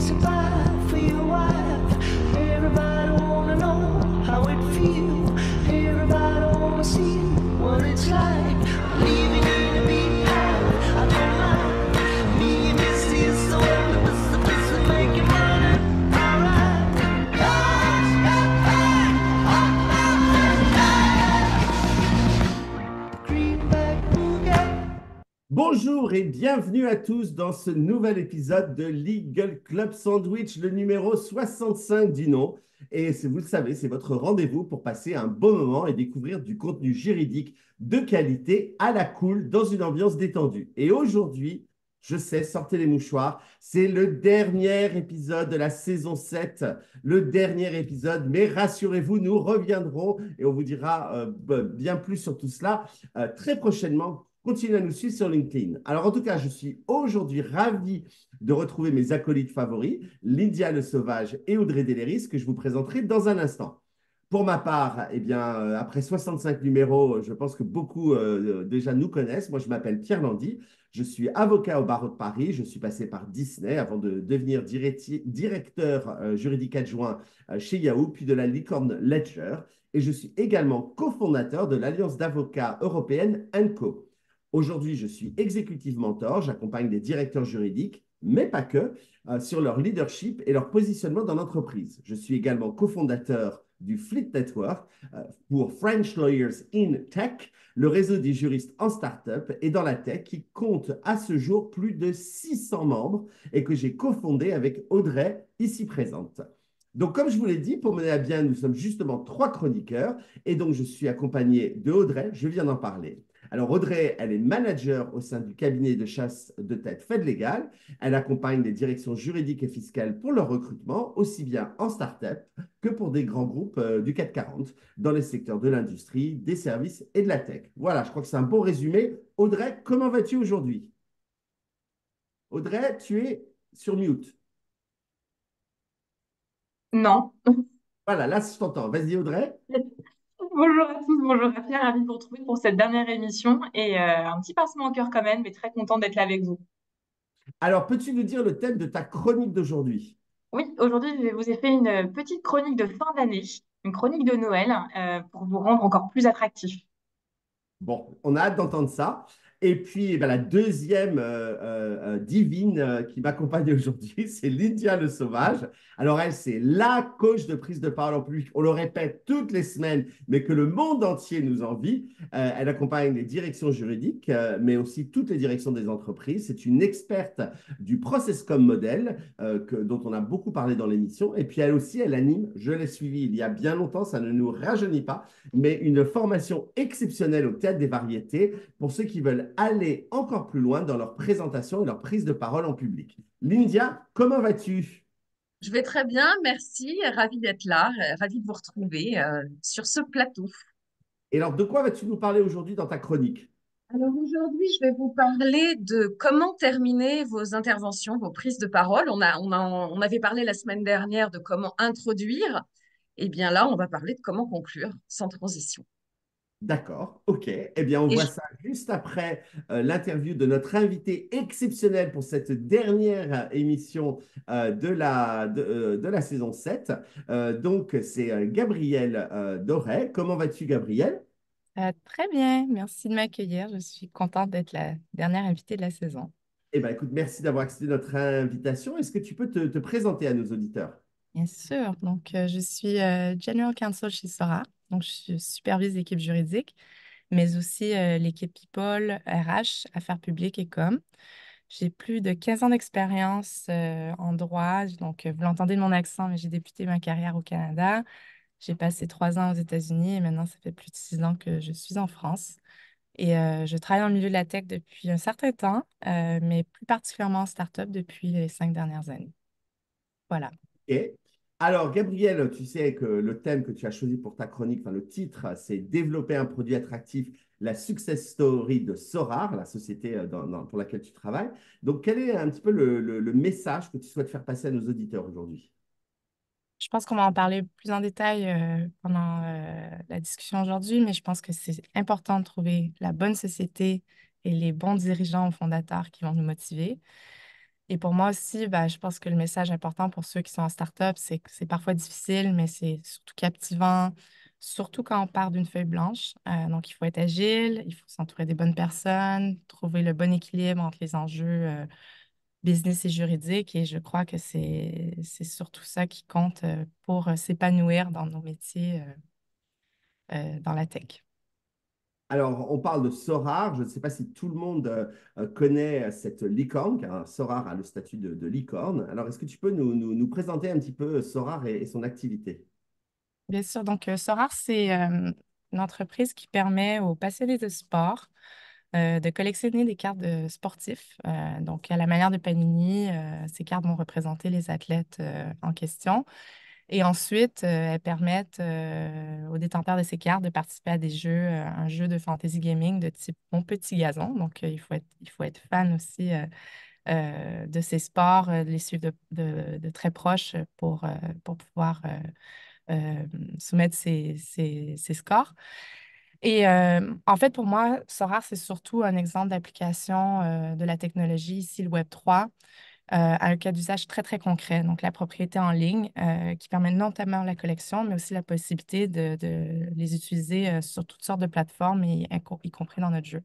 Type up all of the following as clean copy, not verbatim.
survive for your wife. Everybody wanna know how it feels. Everybody wanna see what it's like. Living in a big house, I don't mind. Me and Missy is so the best of making money. Alright. Greenback Boogie. Bonjour et bienvenue à tous dans ce nouvel épisode de Legal Club Sandwich, le numéro 65 du nom. Et vous le savez, c'est votre rendez-vous pour passer un bon moment et découvrir du contenu juridique de qualité à la cool dans une ambiance détendue. Et aujourd'hui, je sais, sortez les mouchoirs, c'est le dernier épisode de la saison 7, le dernier épisode, mais rassurez-vous, nous reviendrons et on vous dira bien plus sur tout cela très prochainement. Continuez à nous suivre sur LinkedIn. Alors, en tout cas, je suis aujourd'hui ravi de retrouver mes acolytes favoris, Lydia Le Sauvage et Audrey Deléris, que je vous présenterai dans un instant. Pour ma part, eh bien, après 65 numéros, je pense que beaucoup déjà nous connaissent. Moi, je m'appelle Pierre Landy. Je suis avocat au barreau de Paris. Je suis passé par Disney avant de devenir directeur juridique adjoint chez Yahoo, puis de la Licorne Ledger. Et je suis également cofondateur de l'Alliance d'avocats européenne ANCO. Aujourd'hui, je suis executive mentor, j'accompagne des directeurs juridiques, mais pas que, sur leur leadership et leur positionnement dans l'entreprise. Je suis également cofondateur du Fleet Network pour French Lawyers in Tech, le réseau des juristes en start-up et dans la tech qui compte à ce jour plus de 600 membres et que j'ai cofondé avec Audrey, ici présente. Donc, comme je vous l'ai dit, pour mener à bien, nous sommes justement 3 chroniqueurs et donc je suis accompagné de Audrey, je viens d'en parler. Alors, Audrey, elle est manager au sein du cabinet de chasse de tête FedLegal. Elle accompagne les directions juridiques et fiscales pour leur recrutement, aussi bien en start-up que pour des grands groupes du CAC 40 dans les secteurs de l'industrie, des services et de la tech. Voilà, je crois que c'est un bon résumé. Audrey, comment vas-tu aujourd'hui? Audrey, tu es sur mute. Non. Voilà, là, je t'entends. Vas-y, Audrey. Bonjour à tous, bonjour à Pierre, ravi de vous retrouver pour cette dernière émission et un petit pincement au cœur quand même, mais très content d'être là avec vous. Alors, peux-tu nous dire le thème de ta chronique d'aujourd'hui? Oui, aujourd'hui, je vous ai fait une petite chronique de fin d'année, une chronique de Noël, pour vous rendre encore plus attractif. Bon, on a hâte d'entendre ça. Et puis, eh ben, la deuxième divine qui m'accompagne aujourd'hui, c'est Lydia Le Sauvage. Alors, elle, c'est la coach de prise de parole en public. On le répète toutes les semaines, mais que le monde entier nous envie. Elle accompagne les directions juridiques, mais aussi toutes les directions des entreprises. C'est une experte du Process comme modèle, dont on a beaucoup parlé dans l'émission. Et puis, elle aussi, elle anime, je l'ai suivi il y a bien longtemps, ça ne nous rajeunit pas, mais une formation exceptionnelle au Théâtre des Variétés pour ceux qui veulent aller encore plus loin dans leur présentation et leur prise de parole en public. Lydia, comment vas-tu? Je vais très bien, merci. Ravie d'être là, ravie de vous retrouver sur ce plateau. Et alors, de quoi vas-tu nous parler aujourd'hui dans ta chronique? Alors aujourd'hui, je vais vous parler de comment terminer vos interventions, vos prises de parole. On avait parlé la semaine dernière de comment introduire. Et bien là, on va parler de comment conclure sans transition. D'accord, ok. Eh bien, on Et voit je- ça juste après l'interview de notre invité exceptionnel pour cette dernière émission de la saison 7. Donc, c'est Gabriel Doré. Comment vas-tu, Gabriel? Très bien, merci de m'accueillir. Je suis contente d'être la dernière invitée de la saison. Eh bien, écoute, merci d'avoir accepté notre invitation. Est-ce que tu peux te présenter à nos auditeurs? Bien sûr, donc je suis General Counsel chez Sora, donc je supervise l'équipe juridique, mais aussi l'équipe People, RH, Affaires publiques et com. J'ai plus de 15 ans d'expérience en droit, donc vous l'entendez de mon accent, mais j'ai débuté ma carrière au Canada. J'ai passé 3 ans aux États-Unis et maintenant ça fait plus de 6 ans que je suis en France. Et je travaille dans le milieu de la tech depuis un certain temps, mais plus particulièrement en start-up depuis les 5 dernières années. Voilà. Ok. Alors, Gabriel, tu sais que le thème que tu as choisi pour ta chronique, enfin le titre, c'est Développer un produit attractif, la success story de Sorar, la société pour laquelle tu travailles. Donc, quel est un petit peu le message que tu souhaites faire passer à nos auditeurs aujourd'hui? Je pense qu'on va en parler plus en détail pendant la discussion aujourd'hui, mais je pense que c'est important de trouver la bonne société et les bons dirigeants ou fondateurs qui vont nous motiver. Et pour moi aussi, ben, je pense que le message important pour ceux qui sont en start-up, c'est que c'est parfois difficile, mais c'est surtout captivant, surtout quand on part d'une feuille blanche. Donc, il faut être agile, il faut s'entourer des bonnes personnes, trouver le bon équilibre entre les enjeux business et juridiques. Et je crois que c'est surtout ça qui compte pour s'épanouir dans nos métiers dans la tech. Alors, on parle de Sorar. Je ne sais pas si tout le monde connaît cette licorne, car Sorar a le statut de licorne. Alors, est-ce que tu peux nous présenter un petit peu Sorar et son activité? Bien sûr, donc Sorar, c'est une entreprise qui permet aux passionnés de sport de collectionner des cartes de sportifs. Donc, à la manière de Panini, ces cartes vont représenter les athlètes en question. Et ensuite, elles permettent aux détenteurs de ces cartes de participer à des jeux, un jeu de fantasy gaming de type Mon Petit Gazon. Donc, il faut être fan aussi de ces sports, de les suivre de très proche pour pouvoir euh, soumettre ses scores. Et en fait, pour moi, Sora, c'est surtout un exemple d'application de la technologie, ici le Web3, à un cas d'usage très, très concret. Donc, la propriété en ligne qui permet notamment la collection, mais aussi la possibilité de les utiliser sur toutes sortes de plateformes, y compris dans notre jeu.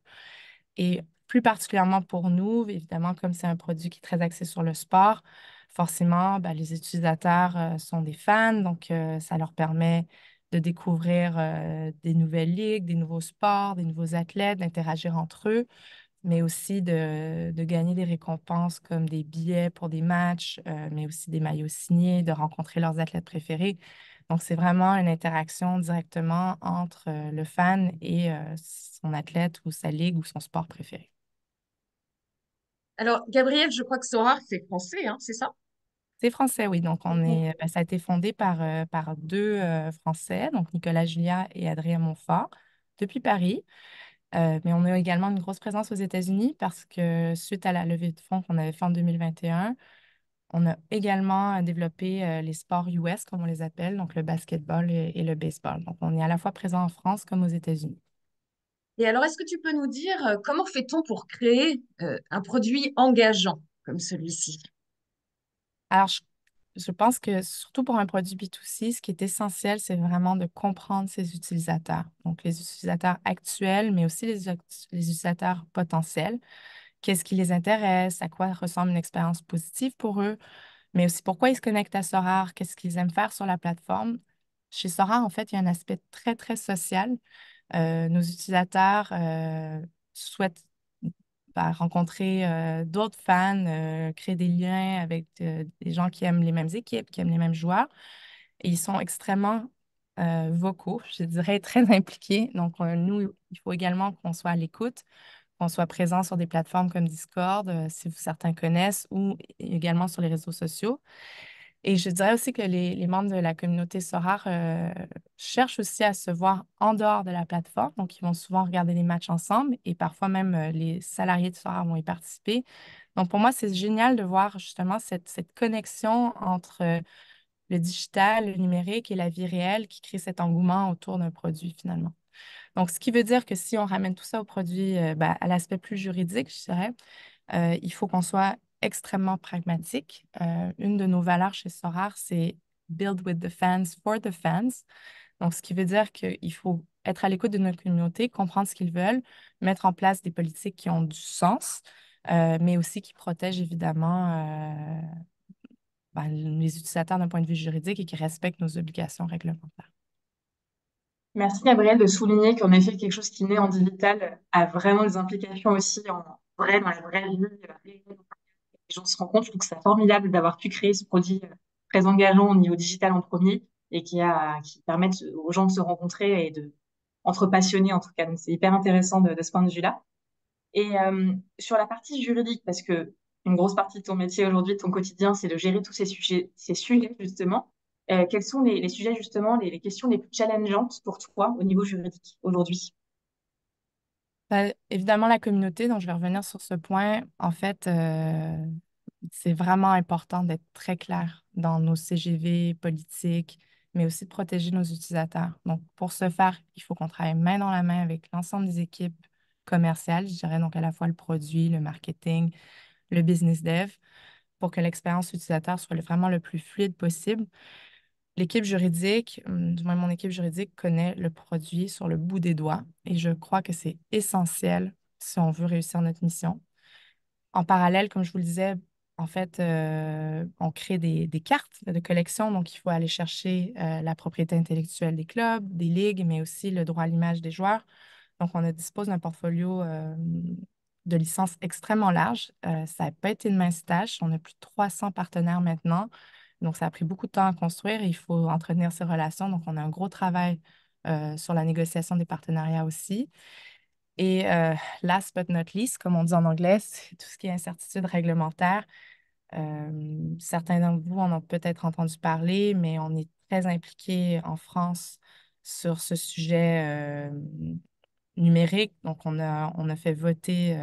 Et plus particulièrement pour nous, évidemment, comme c'est un produit qui est très axé sur le sport, forcément, ben, les utilisateurs sont des fans, donc ça leur permet de découvrir des nouvelles ligues, des nouveaux sports, des nouveaux athlètes, d'interagir entre eux, mais aussi de gagner des récompenses comme des billets pour des matchs, mais aussi des maillots signés, de rencontrer leurs athlètes préférés. Donc, c'est vraiment une interaction directement entre le fan et son athlète ou sa ligue ou son sport préféré. Alors, Gabriel, je crois que Sorar, c'est français, hein, c'est ça? C'est français, oui. Donc, ben, ça a été fondé par deux Français, donc Nicolas Julia et Adrien Montfort, depuis Paris. Mais on a également une grosse présence aux États-Unis parce que suite à la levée de fonds qu'on avait fait en 2021, on a également développé les sports US, comme on les appelle, donc le basketball et le baseball. Donc, on est à la fois présent en France comme aux États-Unis. Et alors, est-ce que tu peux nous dire comment fait-on pour créer un produit engageant comme celui-ci? Alors, je pense que surtout pour un produit B2C, ce qui est essentiel, c'est vraiment de comprendre ses utilisateurs. Donc, les utilisateurs actuels, mais aussi les utilisateurs potentiels. Qu'est-ce qui les intéresse? À quoi ressemble une expérience positive pour eux? Mais aussi pourquoi ils se connectent à Sorar? Qu'est-ce qu'ils aiment faire sur la plateforme? Chez Sorar, en fait, il y a un aspect très, très social. Nos utilisateurs souhaitent rencontrer d'autres fans, créer des liens avec des gens qui aiment les mêmes équipes, qui aiment les mêmes joueurs. Et ils sont extrêmement vocaux, je dirais très impliqués. Donc, nous, il faut également qu'on soit à l'écoute, qu'on soit présent sur des plateformes comme Discord, si certains connaissent, ou également sur les réseaux sociaux. Et je dirais aussi que les membres de la communauté Sorare cherchent aussi à se voir en dehors de la plateforme. Donc, ils vont souvent regarder les matchs ensemble et parfois même les salariés de Sorare vont y participer. Donc, pour moi, c'est génial de voir justement cette connexion entre le digital, le numérique et la vie réelle qui crée cet engouement autour d'un produit finalement. Donc, ce qui veut dire que si on ramène tout ça au produit, ben, à l'aspect plus juridique, je dirais, il faut qu'on soit extrêmement pragmatique. Une de nos valeurs chez Sorar, c'est Build with the fans for the fans. Donc, ce qui veut dire qu'il faut être à l'écoute de notre communauté, comprendre ce qu'ils veulent, mettre en place des politiques qui ont du sens, mais aussi qui protègent évidemment ben, les utilisateurs d'un point de vue juridique et qui respectent nos obligations réglementaires. Merci Gabriel de souligner qu'en effet, quelque chose qui naît en digital a vraiment des implications aussi en vrai, dans la vraie vie. Les gens se rencontrent. Je trouve que c'est formidable d'avoir pu créer ce produit très engageant au niveau digital en premier et qui permet aux gens de se rencontrer et entre passionnés en tout cas. Donc c'est hyper intéressant de ce point de vue-là. Et sur la partie juridique, parce que une grosse partie de ton métier aujourd'hui, de ton quotidien, c'est de gérer tous ces sujets justement. Quels sont les sujets justement, les questions les plus challengeantes pour toi au niveau juridique aujourd'hui? Évidemment, la communauté, donc je vais revenir sur ce point. En fait, c'est vraiment important d'être très clair dans nos CGV politiques, mais aussi de protéger nos utilisateurs. Donc, pour ce faire, il faut qu'on travaille main dans la main avec l'ensemble des équipes commerciales, je dirais donc à la fois le produit, le marketing, le business dev, pour que l'expérience utilisateur soit vraiment le plus fluide possible. L'équipe juridique, du moins mon équipe juridique, connaît le produit sur le bout des doigts et je crois que c'est essentiel si on veut réussir notre mission. En parallèle, comme je vous le disais, en fait, on crée des cartes de collection, donc il faut aller chercher la propriété intellectuelle des clubs, des ligues, mais aussi le droit à l'image des joueurs. Donc, on dispose d'un portfolio de licences extrêmement large. Ça n'a pas été une mince tâche. On a plus de 300 partenaires maintenant. Donc, ça a pris beaucoup de temps à construire et il faut entretenir ces relations. Donc, on a un gros travail sur la négociation des partenariats aussi. Et last but not least, comme on dit en anglais, c'est tout ce qui est incertitude réglementaire. Certains d'entre vous en ont peut-être entendu parler, mais on est très impliqué en France sur ce sujet numérique. Donc, on a fait voter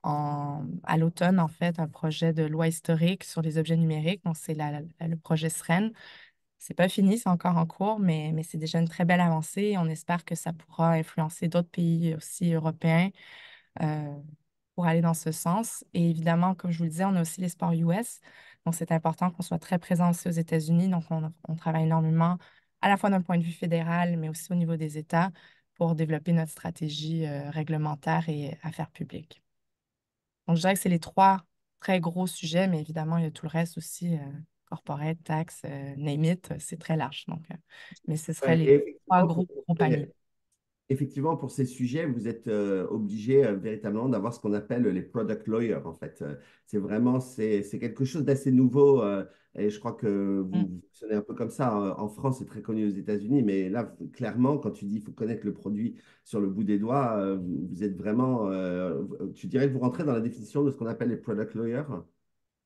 à l'automne, en fait, un projet de loi historique sur les objets numériques. Donc, c'est le projet SREN. C'est pas fini, c'est encore en cours, mais c'est déjà une très belle avancée et on espère que ça pourra influencer d'autres pays aussi européens euh, pour aller dans ce sens. Et évidemment, comme je vous le disais, on a aussi les sports US. Donc, c'est important qu'on soit très présent aussi aux États-Unis. Donc, on travaille énormément, à la fois d'un point de vue fédéral, mais aussi au niveau des États pour développer notre stratégie réglementaire et affaires publiques. Donc, je dirais que c'est les trois très gros sujets, mais évidemment, il y a tout le reste aussi, corporate, taxes, name it, c'est très large. Donc, mais ce seraient Ouais, les et trois effectivement, gros paniers. effectivement, pour ces sujets, vous êtes obligé véritablement d'avoir ce qu'on appelle les product lawyers, en fait. C'est vraiment, c'est quelque chose d'assez nouveau et je crois que Mm. vous fonctionnez un peu comme ça. En France, c'est très connu aux États-Unis, mais là, clairement, quand tu dis qu'il faut connaître le produit sur le bout des doigts, vous êtes vraiment, tu dirais que vous rentrez dans la définition de ce qu'on appelle les product lawyers.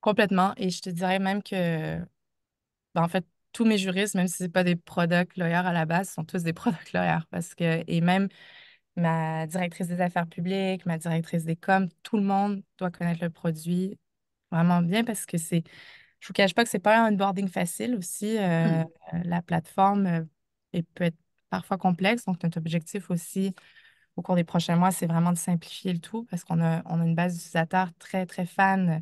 Complètement. Et je te dirais même que, ben, en fait, tous mes juristes, même si ce pas des product lawyers à la base, sont tous des product lawyers. Et même ma directrice des affaires publiques, ma directrice des coms, tout le monde doit connaître le produit vraiment bien parce que je vous cache pas que c'est pas un onboarding facile aussi. La plateforme peut être parfois complexe. Donc, notre objectif aussi au cours des prochains mois, c'est vraiment de simplifier le tout parce qu'on a une base d'utilisateurs très, très fans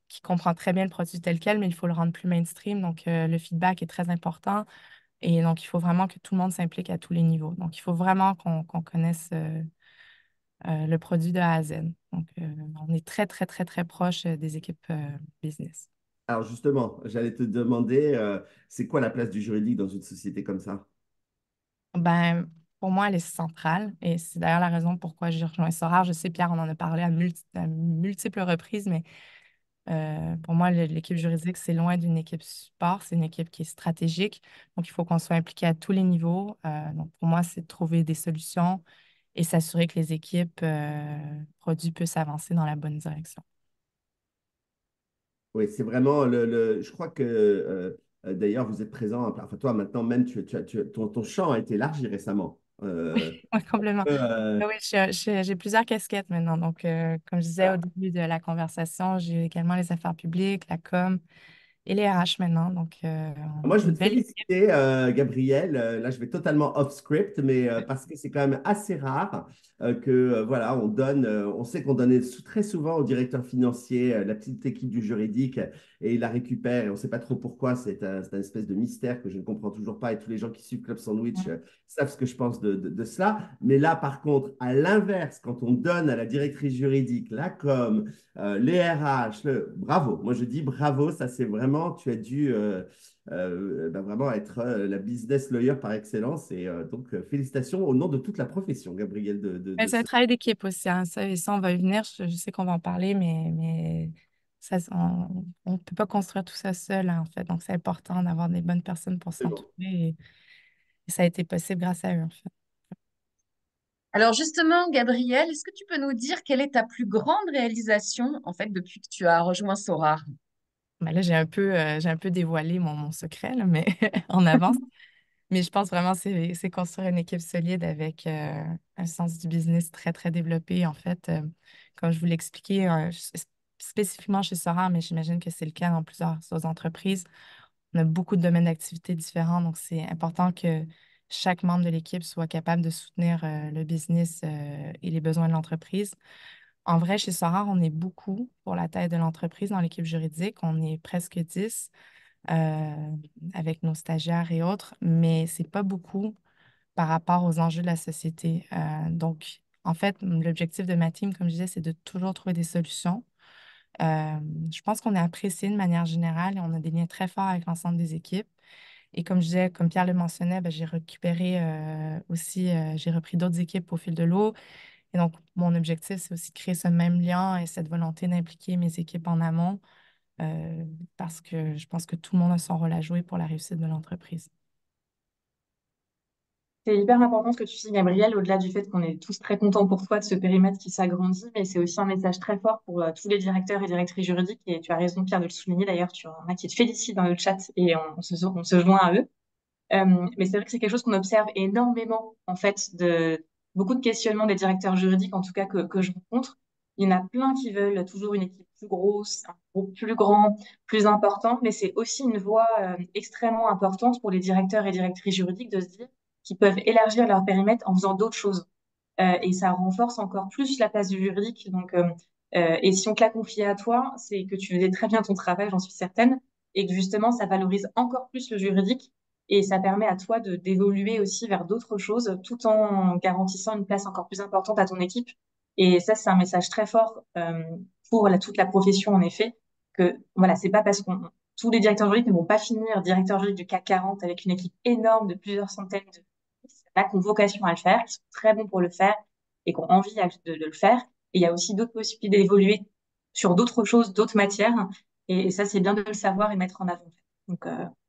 qui comprend très bien le produit tel quel, mais il faut le rendre plus mainstream. Donc, le feedback est très important. Et donc, il faut vraiment que tout le monde s'implique à tous les niveaux. Donc, il faut vraiment qu'on connaisse le produit de A à Z. Donc, on est très, très, très, très proche des équipes business. Alors justement, j'allais te demander, c'est quoi la place du juridique dans une société comme ça? Ben, pour moi, elle est centrale. Et c'est d'ailleurs la raison pourquoi j'ai rejoint Sora. Je sais, Pierre, on en a parlé à multiples reprises, mais pour moi, l'équipe juridique, c'est loin d'une équipe support. C'est une équipe qui est stratégique. Donc, il faut qu'on soit impliqué à tous les niveaux. Donc, pour moi, c'est de trouver des solutions et s'assurer que les équipes produits puissent avancer dans la bonne direction. Oui, c'est vraiment je crois que d'ailleurs vous êtes présent, enfin toi maintenant même ton champ a été élargi récemment. Oui, complètement. Euh, Oui, j'ai plusieurs casquettes maintenant. Donc, comme je disais au début de la conversation, j'ai également les affaires publiques, la com et les RH maintenant. Donc, Moi, je veux une te belle équipe. féliciter, Gabriel. Là, je vais totalement off script, mais parce que c'est quand même assez rare que voilà, on sait qu'on donnait très souvent au directeur financier la petite équipe du juridique et il la récupère et on ne sait pas trop pourquoi. C'est un espèce de mystère que je ne comprends toujours pas et tous les gens qui suivent Club Sandwich savent ce que je pense de cela. Mais là, par contre, à l'inverse, quand on donne à la directrice juridique la com, les RH, bravo. Moi, je dis bravo. Ça, c'est vraiment, tu as dû ben vraiment être la business lawyer par excellence. Et donc, félicitations au nom de toute la profession, Gabriel, Mais de c'est un ce. travail d'équipe aussi, hein. Ça, on va y venir. Je sais qu'on va en parler, mais ça, on ne peut pas construire tout ça seul, hein, en fait. Donc, c'est important d'avoir des bonnes personnes pour s'entourer. Et ça a été possible grâce à eux, en fait. Alors justement, Gabriel, est-ce que tu peux nous dire quelle est ta plus grande réalisation en fait depuis que tu as rejoint Sora? Ben là, j'ai un peu dévoilé mon secret, là, mais en avance. Mais je pense vraiment que c'est construire une équipe solide avec un sens du business très, très développé. En fait, comme je vous l'expliquais, spécifiquement chez Sora, mais j'imagine que c'est le cas dans plusieurs autres entreprises, on a beaucoup de domaines d'activité différents. Donc, c'est important que chaque membre de l'équipe soit capable de soutenir le business et les besoins de l'entreprise. En vrai, chez Sora, on est beaucoup pour la taille de l'entreprise dans l'équipe juridique. On est presque 10 euh, avec nos stagiaires et autres, mais c'est pas beaucoup par rapport aux enjeux de la société. Donc, en fait, l'objectif de ma team, comme je disais, c'est de toujours trouver des solutions. Euh, je pense qu'on est apprécié de manière générale et on a des liens très forts avec l'ensemble des équipes. Et comme je disais, comme Pierre le mentionnait, ben, j'ai récupéré aussi, j'ai repris d'autres équipes au fil de l'eau. Et donc, mon objectif, c'est aussi de créer ce même lien et cette volonté d'impliquer mes équipes en amont euh, parce que je pense que tout le monde a son rôle à jouer pour la réussite de l'entreprise. C'est hyper important ce que tu dis, Gabriel, au-delà du fait qu'on est tous très contents pour toi de ce périmètre qui s'agrandit, mais c'est aussi un message très fort pour tous les directeurs et directrices juridiques. Et tu as raison, Pierre, de le souligner. D'ailleurs, tu en as qui te félicitent dans le chat et on se joint à eux. Mais c'est vrai que c'est quelque chose qu'on observe énormément, en fait, de beaucoup de questionnements des directeurs juridiques, en tout cas que je rencontre. Il y en a plein qui veulent toujours une équipe plus grosse, un groupe plus grand, plus important, mais c'est aussi une voie extrêmement importante pour les directeurs et directrices juridiques de se dire qu'ils peuvent élargir leur périmètre en faisant d'autres choses. Et ça renforce encore plus la place du juridique. Donc, et si on te l'a confié à toi, c'est que tu faisais très bien ton travail, j'en suis certaine, et que justement, ça valorise encore plus le juridique et ça permet à toi de d'évoluer aussi vers d'autres choses tout en garantissant une place encore plus importante à ton équipe. Et ça, c'est un message très fort pour toute la profession, en effet, que voilà, c'est pas parce qu'on tous les directeurs juridiques ne vont pas finir directeur juridique du CAC 40 avec une équipe énorme de plusieurs centaines de qui ont vocation à le faire, qui sont très bons pour le faire et qui ont envie de le faire. Et il y a aussi d'autres possibilités d'évoluer sur d'autres choses, d'autres matières. Et ça, c'est bien de le savoir et mettre en avant. Donc,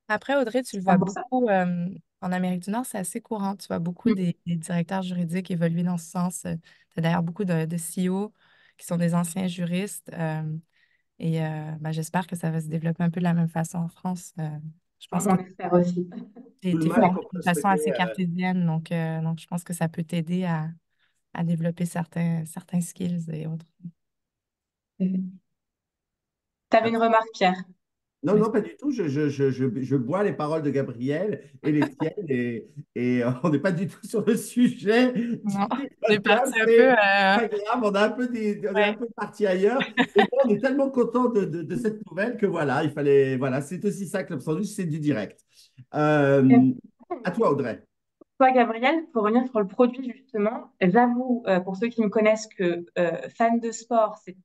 Après, Audrey, tu le c'est vois pour ça. beaucoup en Amérique du Nord, c'est assez courant. Tu vois beaucoup des directeurs juridiques évoluer dans ce sens. Tu as d'ailleurs beaucoup de CEO qui sont des anciens juristes. Et ben, j'espère que ça va se développer un peu de la même façon en France. Je pense que On espère aussi. j'ai Tout le été mal est formée qu'on de peut façon souhaiter. assez cartésienne, donc je pense que ça peut t'aider à développer certains skills et autres. Tu avais une remarque, Pierre. Non, non, pas du tout. Je bois les paroles de Gabriel et les tiennes et on n'est pas du tout sur le sujet Non, du on est podcast. parti un peu. C'est pas grave, on est un Ouais. peu parti ailleurs. Et bon, on est tellement content de cette nouvelle que voilà, il fallait, voilà, c'est aussi ça, Club Sandwich, c'est du direct. Euh, à toi, Audrey. Toi, Gabriel, pour revenir sur le produit, justement, j'avoue, pour ceux qui me connaissent, que fan de sport, c'est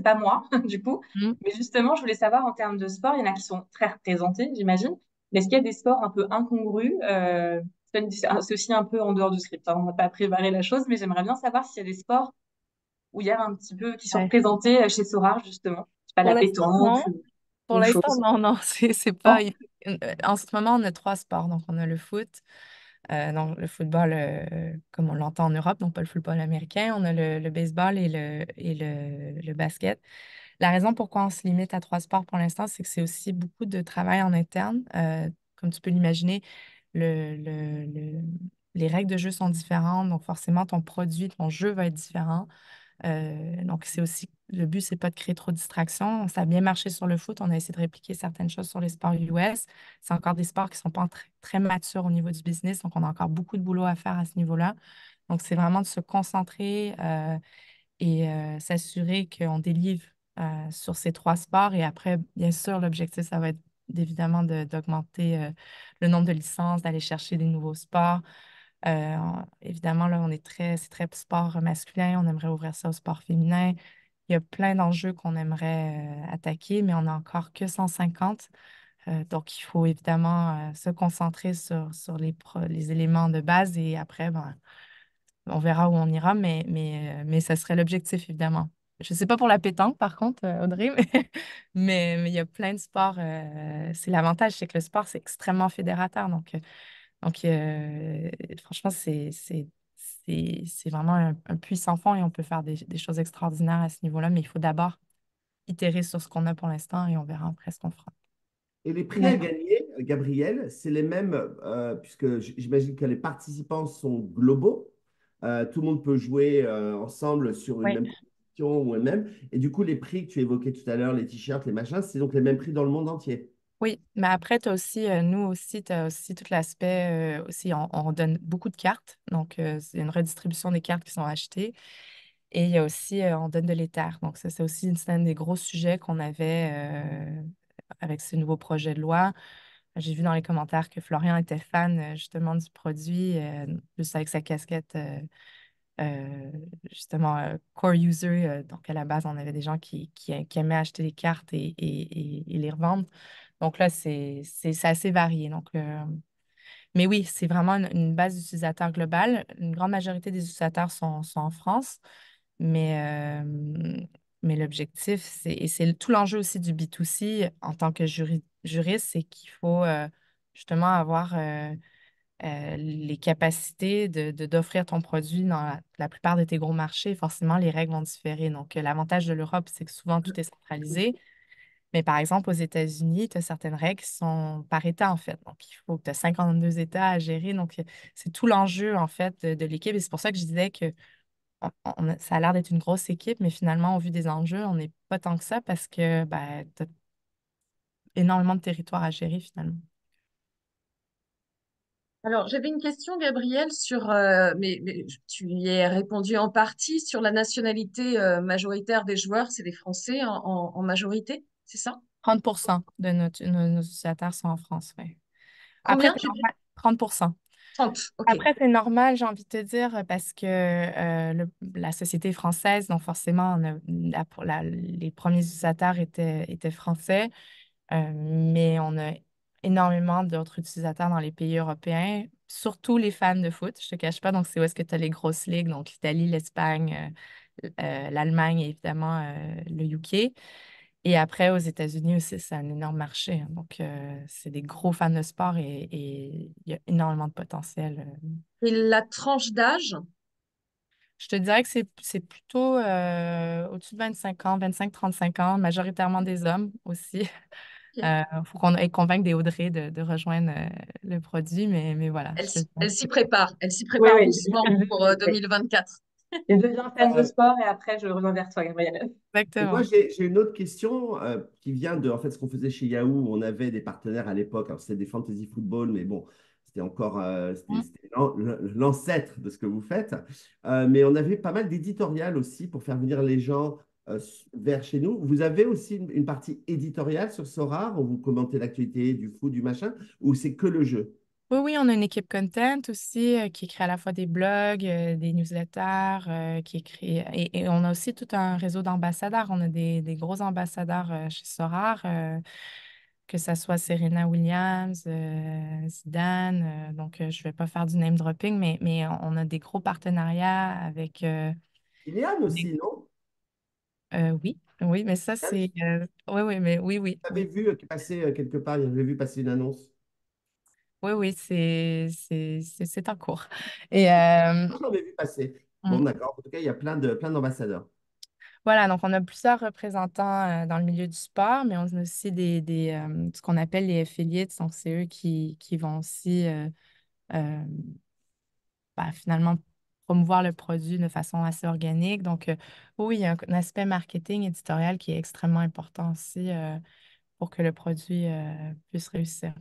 pas moi, du coup. Mm. Mais justement, je voulais savoir, en termes de sport, il y en a qui sont très représentés, j'imagine. Mais est-ce qu'il y a des sports un peu incongrus? C'est aussi un peu en dehors du script, hein, on n'a pas préparé la chose, mais j'aimerais bien savoir s'il y a des sports où il y a un petit peu, qui sont Ouais. représentés chez Sorare, justement. Je sais pas, Pour la l'instant, pétanque non. Pour ou l'instant, chose. non, non, c'est pas. Non? En ce moment, on a trois sports. Donc, on a le foot, donc le football comme on l'entend en Europe, donc pas le football américain. On a le baseball et le basket. La raison pourquoi on se limite à trois sports pour l'instant, c'est que c'est aussi beaucoup de travail en interne. Comme tu peux l'imaginer, le, le- le- les règles de jeu sont différentes, donc forcément, ton produit, ton jeu va être différent. Donc, c'est aussi, le but, c'est pas de créer trop de distractions. Ça a bien marché sur le foot. On a essayé de répliquer certaines choses sur les sports US. C'est encore des sports qui sont pas très, très matures au niveau du business. Donc, on a encore beaucoup de boulot à faire à ce niveau-là. Donc, c'est vraiment de se concentrer et s'assurer qu'on délivre sur ces trois sports. Et après, bien sûr, l'objectif, ça va être évidemment d'augmenter le nombre de licences, d'aller chercher des nouveaux sports. Évidemment, là, c'est très sport masculin. On aimerait ouvrir ça au sport féminin. Il y a plein d'enjeux qu'on aimerait attaquer, mais on n'a encore que 150. Donc, il faut évidemment se concentrer sur les éléments de base et après, ben, on verra où on ira, mais ça serait l'objectif, évidemment. Je ne sais pas pour la pétanque, par contre, Audrey, mais il y a plein de sports. C'est l'avantage, c'est que le sport, c'est extrêmement fédérateur. Donc, franchement, c'est vraiment un puits sans fond et on peut faire des choses extraordinaires à ce niveau-là, mais il faut d'abord itérer sur ce qu'on a pour l'instant et on verra après ce qu'on fera. Et les prix à D'accord. gagner, Gabriel, c'est les mêmes, puisque j'imagine que les participants sont globaux. Tout le monde peut jouer ensemble sur une Oui. même compétition ou une même. Et du coup, les prix que tu évoquais tout à l'heure, les t-shirts, les machins, c'est donc les mêmes prix dans le monde entier. Oui, mais après, tu as aussi, nous aussi, tu as aussi tout l'aspect, aussi, on donne beaucoup de cartes. Donc, c'est une redistribution des cartes qui sont achetées. Et il y a aussi, on donne de l'éther. Donc, ça, c'est aussi c'est un des gros sujets qu'on avait avec ce nouveau projet de loi. J'ai vu dans les commentaires que Florian était fan justement du produit, plus avec sa casquette euh, justement core user. Donc, à la base, on avait des gens qui aimaient acheter des cartes et les revendre. Donc là, c'est assez varié. Donc, mais oui, c'est vraiment une base d'utilisateurs globale. Une grande majorité des utilisateurs sont en France, mais, mais l'objectif, et c'est tout l'enjeu aussi du B2C en tant que juriste, c'est qu'il faut justement avoir les capacités d'offrir ton produit dans la plupart de tes gros marchés. Forcément, les règles vont différer. Donc, l'avantage de l'Europe, c'est que souvent, tout est centralisé. Mais par exemple, aux États-Unis, tu as certaines règles qui sont par État, en fait. Donc, il faut que tu as 52 États à gérer. Donc, c'est tout l'enjeu, en fait, de l'équipe. Et c'est pour ça que je disais que ça a l'air d'être une grosse équipe, mais finalement, au vu des enjeux, on n'est pas tant que ça parce que ben, tu as énormément de territoire à gérer, finalement. Alors, j'avais une question, Gabriel, sur, mais tu y as répondu en partie sur la nationalité majoritaire des joueurs, c'est des Français en majorité, c'est ça? 30% de nos utilisateurs sont en France, oui. Après, Combien c'est tu dis? normal. 30%. 30, ok. Après, c'est normal, j'ai envie de te dire, parce que la société est française, donc forcément, les premiers utilisateurs étaient français, mais on a énormément d'autres utilisateurs dans les pays européens, surtout les fans de foot, je te cache pas. Donc, c'est où est-ce que tu as les grosses ligues, donc l'Italie, l'Espagne, l'Allemagne et évidemment le UK. Et après, aux États-Unis aussi, c'est un énorme marché, hein. Donc, c'est des gros fans de sport et il y a énormément de potentiel. Et la tranche d'âge? Je te dirais que c'est plutôt au-dessus de 25 ans, 25-35 ans, majoritairement des hommes aussi. Ok. Il faut qu'on aille convaincre des Audrey de rejoindre le produit, mais voilà, Elle, je te dirais. elle s'y Oui, prépare oui, doucement pour 2024. je deviens fan de sport et après, je reviens vers toi, Gabriel. Et moi, Exactement. j'ai une autre question qui vient de en fait, ce qu'on faisait chez Yahoo. On avait des partenaires à l'époque. Alors, c'était des fantasy football, mais bon, c'était encore c'était l'ancêtre de ce que vous faites. Mais on avait pas mal d'éditorial aussi pour faire venir les gens vers chez nous. Vous avez aussi une partie éditoriale sur Sora où vous commentez l'actualité du foot, du machin, ou c'est que le jeu? Oui, oui, on a une équipe content aussi qui écrit à la fois des blogs, des newsletters, qui écrit. Et on a aussi tout un réseau d'ambassadeurs. On a des gros ambassadeurs chez Sorar, que ce soit Serena Williams, Zidane. Donc, je ne vais pas faire du name dropping, mais on a des gros partenariats avec. Iliane Des- aussi, non? oui, oui, mais ça, Iliane, c'est. Oui, oui, mais oui, oui, j'avais oui. vu passer quelque part, j'avais vu passer une annonce. Oui, oui, c'est en cours. Et J'en ai vu passer. Bon, mm, d'accord. En tout cas, il y a plein d'ambassadeurs. voilà, donc on a plusieurs représentants dans le milieu du sport, mais on a aussi ce qu'on appelle les affiliates. Donc, c'est eux qui vont aussi euh, finalement promouvoir le produit de façon assez organique. Donc, oui, il y a un aspect marketing éditorial qui est extrêmement important aussi pour que le produit puisse réussir.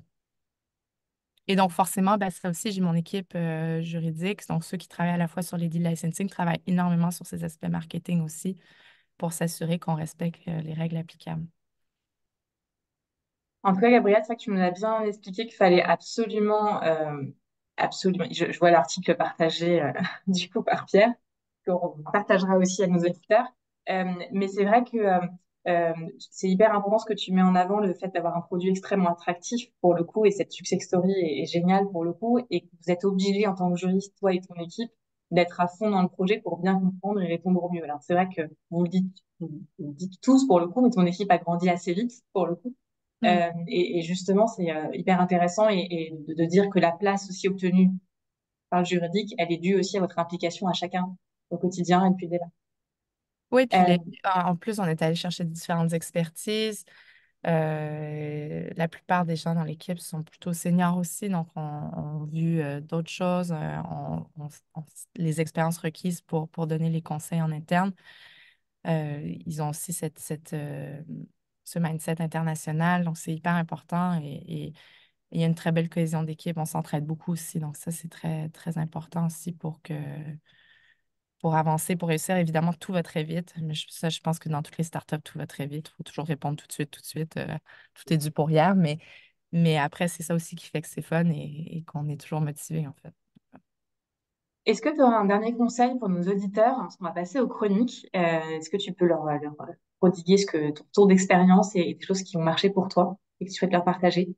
Et donc, forcément, ça aussi, j'ai mon équipe juridique. Donc, ceux qui travaillent à la fois sur les deal licensing travaillent énormément sur ces aspects marketing aussi pour s'assurer qu'on respecte les règles applicables. En tout cas, Gabriel, c'est vrai que tu nous as bien expliqué qu'il fallait absolument, absolument. Je vois l'article partagé du coup par Pierre, qu'on partagera aussi à nos auditeurs. Mais c'est vrai que c'est hyper important ce que tu mets en avant, le fait d'avoir un produit extrêmement attractif pour le coup, et cette success story est géniale pour le coup, et que vous êtes obligé en tant que juriste, toi et ton équipe, d'être à fond dans le projet pour bien comprendre et répondre au mieux. Alors c'est vrai que vous le dites tous pour le coup, mais ton équipe a grandi assez vite pour le coup. Mm. Et justement, c'est hyper intéressant et de dire que la place aussi obtenue par le juridique, elle est due aussi à votre implication à chacun au quotidien et depuis dès là. Oui, puis Euh, en plus, on est allé chercher différentes expertises. La plupart des gens dans l'équipe sont plutôt seniors aussi, donc on vu d'autres choses, les expériences requises pour donner les conseils en interne. Ils ont aussi ce mindset international, donc c'est hyper important et il y a une très belle cohésion d'équipe. On s'entraide beaucoup aussi, donc ça, c'est très, très important aussi pour avancer, pour réussir, évidemment, tout va très vite. Mais ça, je pense que dans toutes les startups, tout va très vite. Il faut toujours répondre tout de suite, tout de suite. Tout est dû pour hier. Mais après, c'est ça aussi qui fait que c'est fun et qu'on est toujours motivé, en fait. Est-ce que tu auras un dernier conseil pour nos auditeurs? Parce qu'on va passer aux chroniques. Est-ce que tu peux leur prodiguer ton tour d'expérience et des choses qui ont marché pour toi et que tu souhaites leur partager?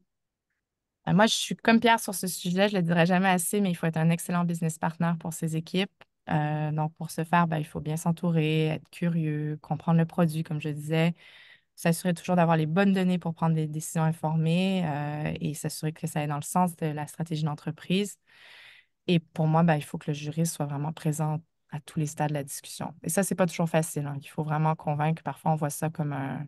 Moi, je suis comme Pierre sur ce sujet, je ne le dirai jamais assez, mais il faut être un excellent business partner pour ses équipes. Donc, pour ce faire, ben, il faut bien s'entourer, être curieux, comprendre le produit, comme je disais, s'assurer toujours d'avoir les bonnes données pour prendre des décisions informées et s'assurer que ça aille dans le sens de la stratégie d'entreprise. Et pour moi, ben, il faut que le juriste soit vraiment présent à tous les stades de la discussion. Et ça, c'est pas toujours facile, hein. Il faut vraiment convaincre. Parfois, on voit ça comme une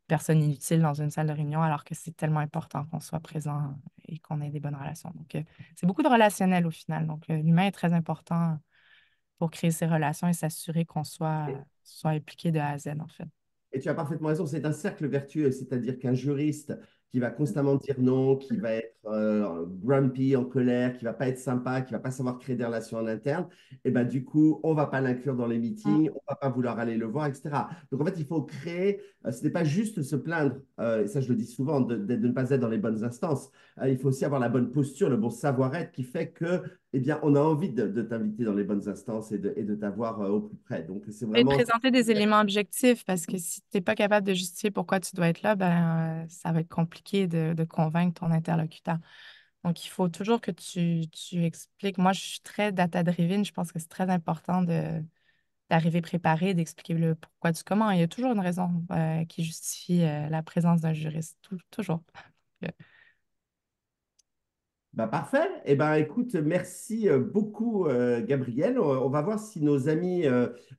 personne inutile dans une salle de réunion, alors que c'est tellement important qu'on soit présent et qu'on ait des bonnes relations. Donc, c'est beaucoup de relationnel au final. Donc, l'humain est très important pour créer ces relations et s'assurer qu'on soit impliqué de A à Z, en fait. Et tu as parfaitement raison, c'est un cercle vertueux, c'est-à-dire qu'un juriste qui va constamment dire non, qui va être grumpy, en colère, qui va pas être sympa, qui va pas savoir créer des relations en interne, et ben du coup, on va pas l'inclure dans les Mm. meetings, on va pas vouloir aller le voir, etc. Donc en fait, il faut créer, ce n'est pas juste se plaindre, et ça je le dis souvent, de ne pas être dans les bonnes instances. Il faut aussi avoir la bonne posture, le bon savoir-être qui fait que, eh bien, on a envie de t'inviter dans les bonnes instances et de t'avoir au plus près. Donc c'est Et de vraiment présenter des éléments objectifs, parce que si tu n'es pas capable de justifier pourquoi tu dois être là, ben, ça va être compliqué de convaincre ton interlocuteur. Donc, il faut toujours que tu expliques. Moi, je suis très data-driven. Je pense que c'est très important d'arriver préparé, d'expliquer le pourquoi du comment. Il y a toujours une raison qui justifie la présence d'un juriste. Toujours. Bah parfait. Eh ben, écoute, merci beaucoup, Gabriel. On va voir si nos amis,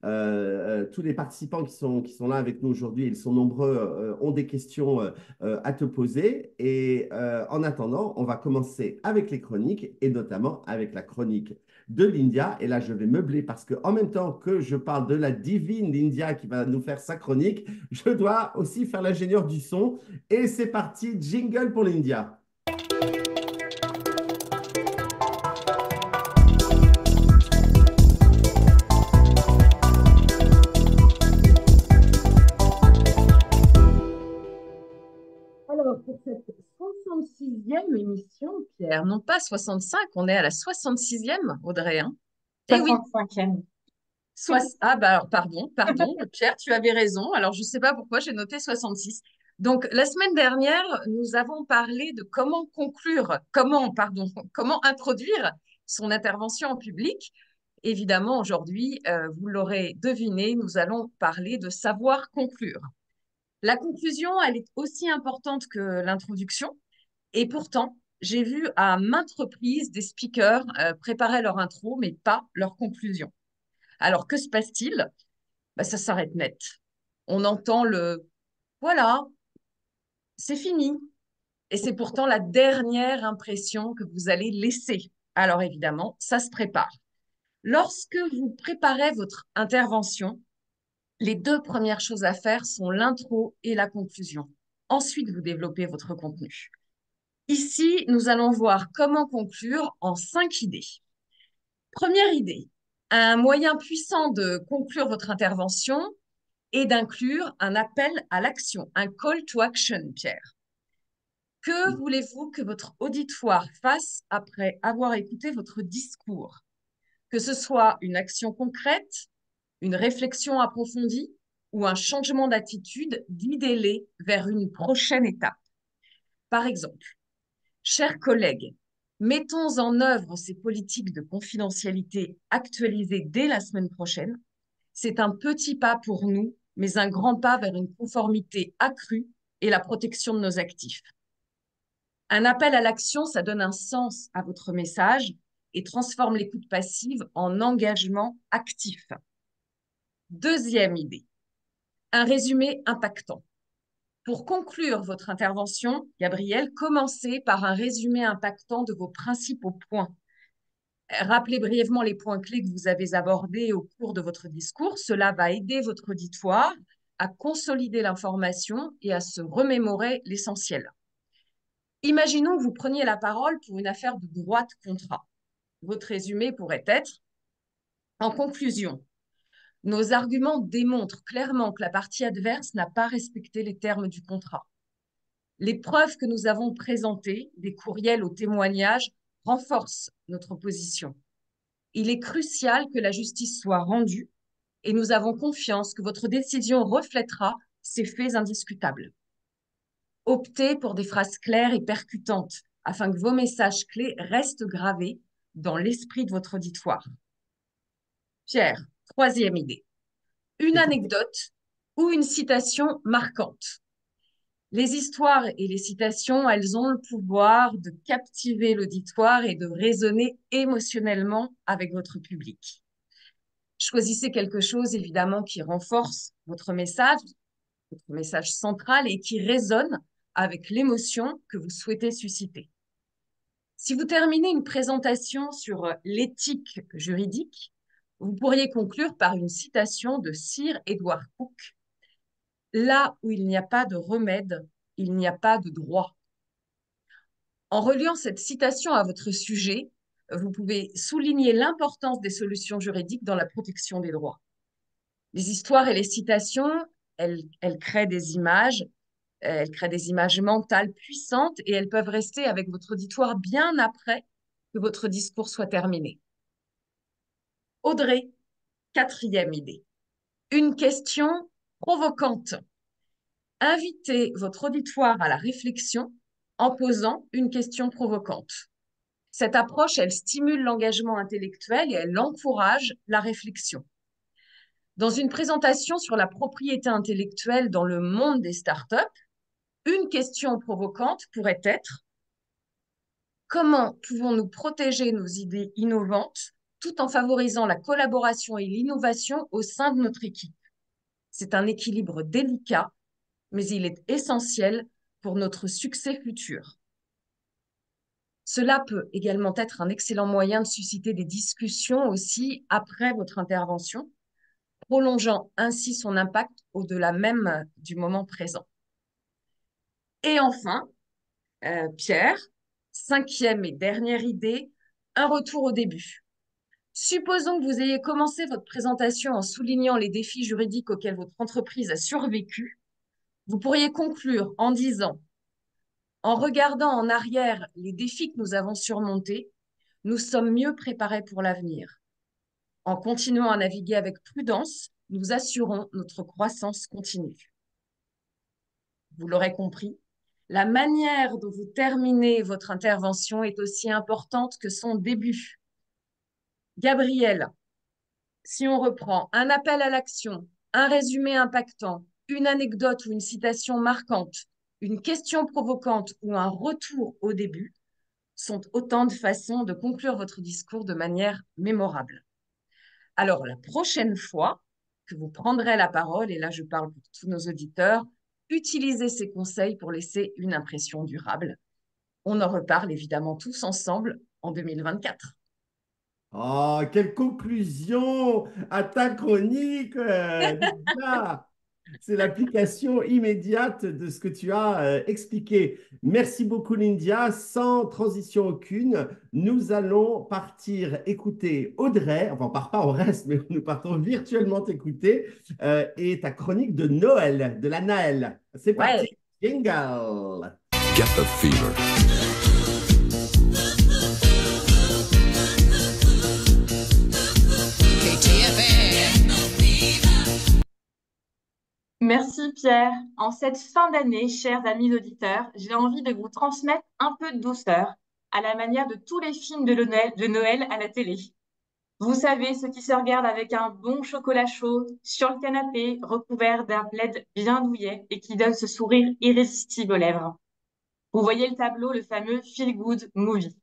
tous les participants qui sont là avec nous aujourd'hui, ils sont nombreux, ont des questions à te poser. Et en attendant, on va commencer avec les chroniques et notamment avec la chronique de Lindia. Et là, je vais meubler parce que en même temps que je parle de la divine Lindia qui va nous faire sa chronique, je dois aussi faire l'ingénieur du son. Et c'est parti, jingle pour Lindia. Alors, pour cette 66e émission, Pierre, non pas 65, on est à la 66e, Audrey, hein? Eh oui, 65e. Ah bah alors, pardon, Pierre, tu avais raison. Alors, je ne sais pas pourquoi j'ai noté 66. Donc, la semaine dernière, nous avons parlé de comment introduire son intervention en public. Évidemment, aujourd'hui, vous l'aurez deviné, nous allons parler de savoir conclure. La conclusion, elle est aussi importante que l'introduction. Et pourtant, j'ai vu à maintes reprises des speakers préparer leur intro, mais pas leur conclusion. Alors, que se passe-t-il? Ben, ça s'arrête net. On entend le voilà, c'est fini. Et c'est pourtant la dernière impression que vous allez laisser. Alors, évidemment, ça se prépare. Lorsque vous préparez votre intervention, les deux premières choses à faire sont l'intro et la conclusion. Ensuite, vous développez votre contenu. Ici, nous allons voir comment conclure en 5 idées. Première idée, un moyen puissant de conclure votre intervention est d'inclure un appel à l'action, un call to action, Pierre. Que voulez-vous que votre auditoire fasse après avoir écouté votre discours? Que ce soit une action concrète, une réflexion approfondie ou un changement d'attitude, guidez-les vers une prochaine étape. Par exemple, chers collègues, mettons en œuvre ces politiques de confidentialité actualisées dès la semaine prochaine. C'est un petit pas pour nous, mais un grand pas vers une conformité accrue et la protection de nos actifs. Un appel à l'action, ça donne un sens à votre message et transforme l'écoute passive en engagement actif. Deuxième idée, un résumé impactant. Pour conclure votre intervention, Gabriel, commencez par un résumé impactant de vos principaux points. Rappelez brièvement les points clés que vous avez abordés au cours de votre discours. Cela va aider votre auditoire à consolider l'information et à se remémorer l'essentiel. Imaginons que vous preniez la parole pour une affaire de droit de contrat. Votre résumé pourrait être: en conclusion, Nos arguments démontrent clairement que la partie adverse n'a pas respecté les termes du contrat. Les preuves que nous avons présentées, des courriels aux témoignages, renforcent notre position. Il est crucial que la justice soit rendue et nous avons confiance que votre décision reflètera ces faits indiscutables. Optez pour des phrases claires et percutantes afin que vos messages clés restent gravés dans l'esprit de votre auditoire. Pierre, troisième idée. Une anecdote ou une citation marquante. Les histoires et les citations, elles ont le pouvoir de captiver l'auditoire et de résonner émotionnellement avec votre public. Choisissez quelque chose, évidemment, qui renforce votre message central et qui résonne avec l'émotion que vous souhaitez susciter. Si vous terminez une présentation sur l'éthique juridique, vous pourriez conclure par une citation de Sir Edward Coke. Là où il n'y a pas de remède, il n'y a pas de droit. En reliant cette citation à votre sujet, vous pouvez souligner l'importance des solutions juridiques dans la protection des droits. Les histoires et les citations, elles créent des images mentales puissantes et elles peuvent rester avec votre auditoire bien après que votre discours soit terminé. Audrey, quatrième idée. Une question provocante. Invitez votre auditoire à la réflexion en posant une question provocante. Cette approche, elle stimule l'engagement intellectuel et elle encourage la réflexion. Dans une présentation sur la propriété intellectuelle dans le monde des startups, une question provocante pourrait être: comment pouvons-nous protéger nos idées innovantes tout en favorisant la collaboration et l'innovation au sein de notre équipe? C'est un équilibre délicat, mais il est essentiel pour notre succès futur. Cela peut également être un excellent moyen de susciter des discussions aussi après votre intervention, prolongeant ainsi son impact au-delà même du moment présent. Et enfin, Pierre, cinquième et dernière idée, un retour au début. Supposons que vous ayez commencé votre présentation en soulignant les défis juridiques auxquels votre entreprise a survécu. Vous pourriez conclure en disant: en regardant en arrière les défis que nous avons surmontés, nous sommes mieux préparés pour l'avenir. En continuant à naviguer avec prudence, nous assurons notre croissance continue. Vous l'aurez compris, la manière dont vous terminez votre intervention est aussi importante que son début. Gabriel, si on reprend un appel à l'action, un résumé impactant, une anecdote ou une citation marquante, une question provocante ou un retour au début, sont autant de façons de conclure votre discours de manière mémorable. Alors, la prochaine fois que vous prendrez la parole, et là je parle pour tous nos auditeurs, utilisez ces conseils pour laisser une impression durable. On en reparle évidemment tous ensemble en 2024. Oh, quelle conclusion à ta chronique, Linda. C'est l'application immédiate de ce que tu as expliqué. Merci beaucoup, Lindia. Sans transition aucune, nous allons partir écouter Audrey. Enfin, on part pas, on reste, mais nous partons virtuellement t'écouter. Et ta chronique de Noël, de la Naël. C'est parti. Ouais. Jingle. Get the fever. Merci Pierre. En cette fin d'année, chers amis auditeurs, j'ai envie de vous transmettre un peu de douceur à la manière de tous les films de Noël à la télé. Vous savez, ceux qui se regardent avec un bon chocolat chaud sur le canapé, recouvert d'un plaid bien douillet et qui donne ce sourire irrésistible aux lèvres. Vous voyez le tableau, le fameux Feel Good Movie.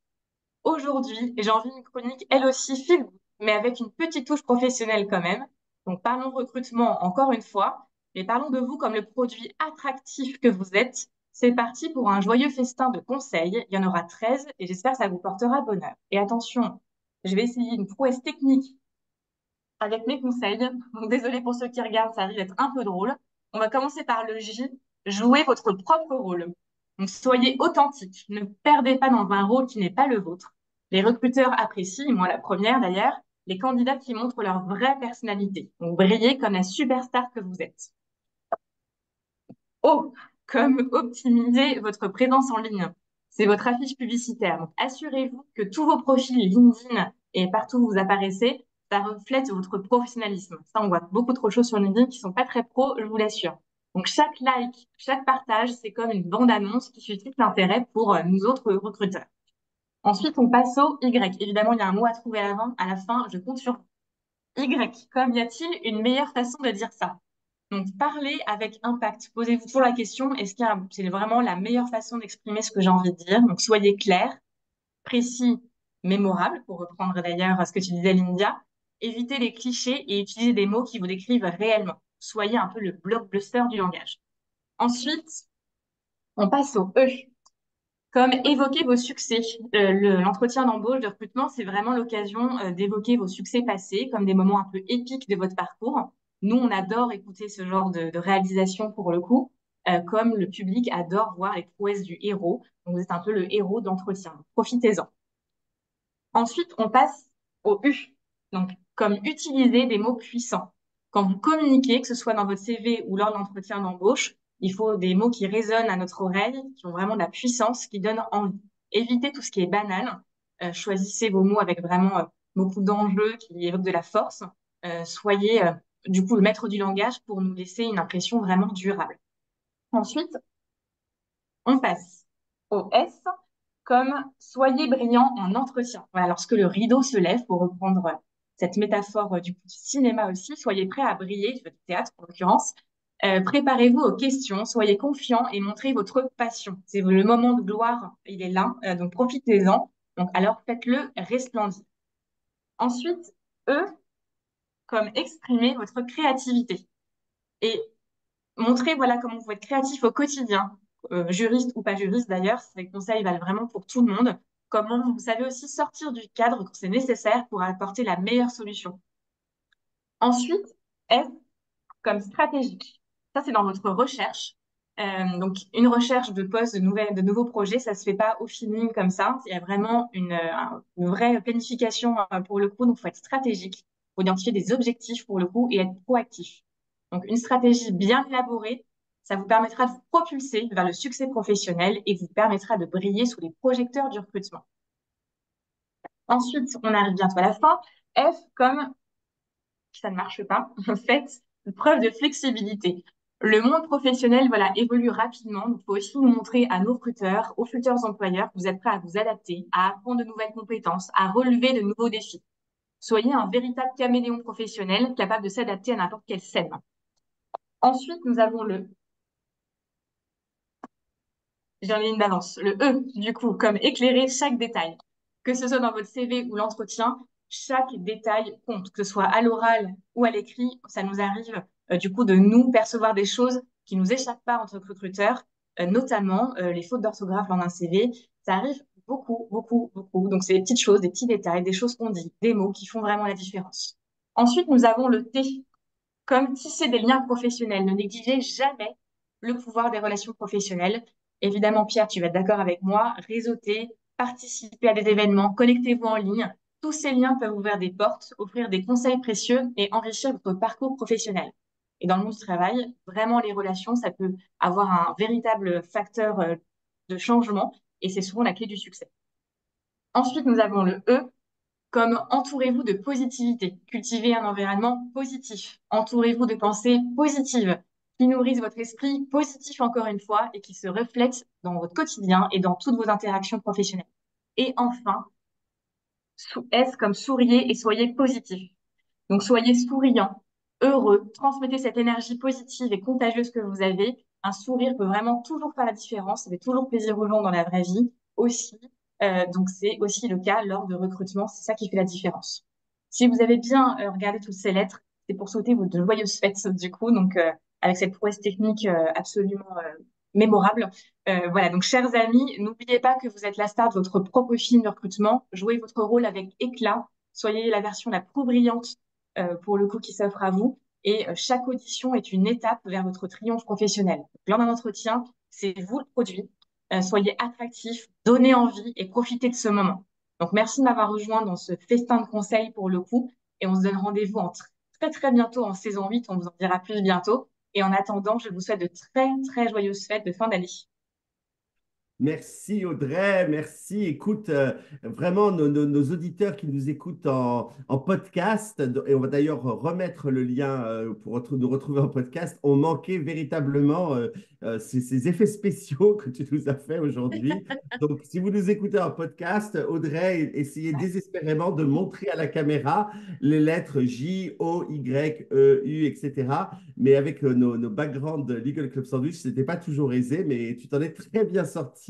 Aujourd'hui, j'ai envie d'une chronique, elle aussi feel good, mais avec une petite touche professionnelle quand même. Donc parlons recrutement encore une fois, mais parlons de vous comme le produit attractif que vous êtes. C'est parti pour un joyeux festin de conseils. Il y en aura 13 et j'espère que ça vous portera bonheur. Et attention, je vais essayer une prouesse technique avec mes conseils. Donc désolé pour ceux qui regardent, ça risque d'être un peu drôle. On va commencer par le J. Jouez votre propre rôle. Donc soyez authentique. Ne perdez pas dans un rôle qui n'est pas le vôtre. Les recruteurs apprécient, moi la première d'ailleurs, les candidats qui montrent leur vraie personnalité. Donc, brillez comme la superstar que vous êtes. O, comme optimiser votre présence en ligne. C'est votre affiche publicitaire. Donc, assurez-vous que tous vos profils LinkedIn et partout où vous apparaissez, ça reflète votre professionnalisme. Ça, on voit beaucoup trop de choses sur LinkedIn qui sont pas très pro, je vous l'assure. Donc, chaque like, chaque partage, c'est comme une bande-annonce qui suscite l'intérêt pour nous autres recruteurs. Ensuite, on passe au Y. Évidemment, il y a un mot à trouver à la fin. Je compte sur Y. Comme y a-t-il une meilleure façon de dire ça? Donc, parler avec impact. Posez-vous toujours la question, c'est vraiment la meilleure façon d'exprimer ce que j'ai envie de dire? Donc, soyez clair, précis, mémorable, pour reprendre d'ailleurs ce que tu disais, Lindia. Évitez les clichés et utilisez des mots qui vous décrivent réellement. Soyez un peu le blockbuster du langage. Ensuite, on passe au E, comme évoquer vos succès. L'entretien d'embauche, de recrutement, c'est vraiment l'occasion d'évoquer vos succès passés, comme des moments un peu épiques de votre parcours. Nous, on adore écouter ce genre de réalisation pour le coup, comme le public adore voir les prouesses du héros. Donc, vous êtes un peu le héros d'entretien. Profitez-en. Ensuite, on passe au U. Donc, comme utiliser des mots puissants. Quand vous communiquez, que ce soit dans votre CV ou lors de l'entretien d'embauche, il faut des mots qui résonnent à notre oreille, qui ont vraiment de la puissance, qui donnent envie. Évitez tout ce qui est banal. Choisissez vos mots avec vraiment beaucoup d'enjeux qui évoquent de la force. Soyez du coup le maître du langage pour nous laisser une impression vraiment durable. Ensuite, on passe au S, comme soyez brillant en entretien. Voilà, lorsque le rideau se lève, pour reprendre cette métaphore du cinéma aussi, soyez prêts à briller, du théâtre en l'occurrence. Préparez-vous aux questions, soyez confiants et montrez votre passion. C'est le moment de gloire, il est là, donc profitez-en. Donc alors faites-le resplendir. Ensuite, E, comme exprimer votre créativité. Et montrez voilà comment vous êtes créatif au quotidien, juriste ou pas juriste d'ailleurs, ces conseils valent vraiment pour tout le monde. Comment vous savez aussi sortir du cadre quand c'est nécessaire pour apporter la meilleure solution. Ensuite, S comme stratégique. Ça, c'est dans votre recherche. Donc, une recherche de postes, de nouveaux projets, ça se fait pas au feeling comme ça. Il y a vraiment une vraie planification pour le coup. Donc, il faut être stratégique, il faut identifier des objectifs pour le coup et être proactif. Donc, une stratégie bien élaborée, ça vous permettra de vous propulser vers le succès professionnel et vous permettra de briller sous les projecteurs du recrutement. Ensuite, on arrive bientôt à la fin. F comme ça ne marche pas. Faites preuve de flexibilité. Le monde professionnel, voilà, évolue rapidement. Donc, il faut aussi nous montrer à nos recruteurs, aux futurs employeurs, que vous êtes prêts à vous adapter, à apprendre de nouvelles compétences, à relever de nouveaux défis. Soyez un véritable caméléon professionnel capable de s'adapter à n'importe quelle scène. Ensuite, nous avons j'en ai une d'avance, le E, du coup, comme éclairer chaque détail. Que ce soit dans votre CV ou l'entretien, chaque détail compte, que ce soit à l'oral ou à l'écrit. Ça nous arrive, du coup, de nous percevoir des choses qui nous échappent pas en tant que recruteur, notamment les fautes d'orthographe dans un CV. Ça arrive beaucoup, beaucoup, beaucoup. Donc, c'est des petites choses, des petits détails, des choses qu'on dit, des mots qui font vraiment la différence. Ensuite, nous avons le T, comme tisser des liens professionnels. Ne négligez jamais le pouvoir des relations professionnelles. Évidemment, Pierre, tu vas être d'accord avec moi, réseauter, participer à des événements, connectez-vous en ligne. Tous ces liens peuvent ouvrir des portes, offrir des conseils précieux et enrichir votre parcours professionnel. Et dans le monde du travail, vraiment, les relations, ça peut avoir un véritable facteur de changement et c'est souvent la clé du succès. Ensuite, nous avons le E, comme entourez-vous de positivité. Cultivez un environnement positif. Entourez-vous de pensées positives qui nourrissent votre esprit positif encore une fois et qui se reflètent dans votre quotidien et dans toutes vos interactions professionnelles. Et enfin, S comme souriez et soyez positif. Donc soyez souriant, heureux, transmettez cette énergie positive et contagieuse que vous avez. Un sourire peut vraiment toujours faire la différence, ça fait toujours plaisir aux gens dans la vraie vie aussi. Donc c'est aussi le cas lors de recrutement, c'est ça qui fait la différence. Si vous avez bien regardé toutes ces lettres, c'est pour souhaiter vos de joyeuses fêtes du coup, donc avec cette prouesse technique absolument mémorable. Voilà, donc chers amis, n'oubliez pas que vous êtes la star de votre propre film de recrutement. Jouez votre rôle avec éclat. Soyez la version la plus brillante pour le coup qui s'offre à vous. Et chaque audition est une étape vers votre triomphe professionnel. Lors d'un entretien, c'est vous le produit. Soyez attractif, donnez envie et profitez de ce moment. Donc, merci de m'avoir rejoint dans ce festin de conseils pour le coup. Et on se donne rendez-vous très, très bientôt en saison 8. On vous en dira plus bientôt. Et en attendant, je vous souhaite de très, très joyeuses fêtes de fin d'année. Merci Audrey, merci. Écoute, vraiment nos auditeurs qui nous écoutent en podcast, et on va d'ailleurs remettre le lien pour nous retrouver en podcast, ont manqué véritablement ces effets spéciaux que tu nous as fait aujourd'hui. Donc, si vous nous écoutez en podcast, Audrey, essayez désespérément de montrer à la caméra les lettres J, O, Y, E, U, etc. Mais avec nos backgrounds de Legal Club Sandwich, ce n'était pas toujours aisé, mais tu t'en es très bien sorti,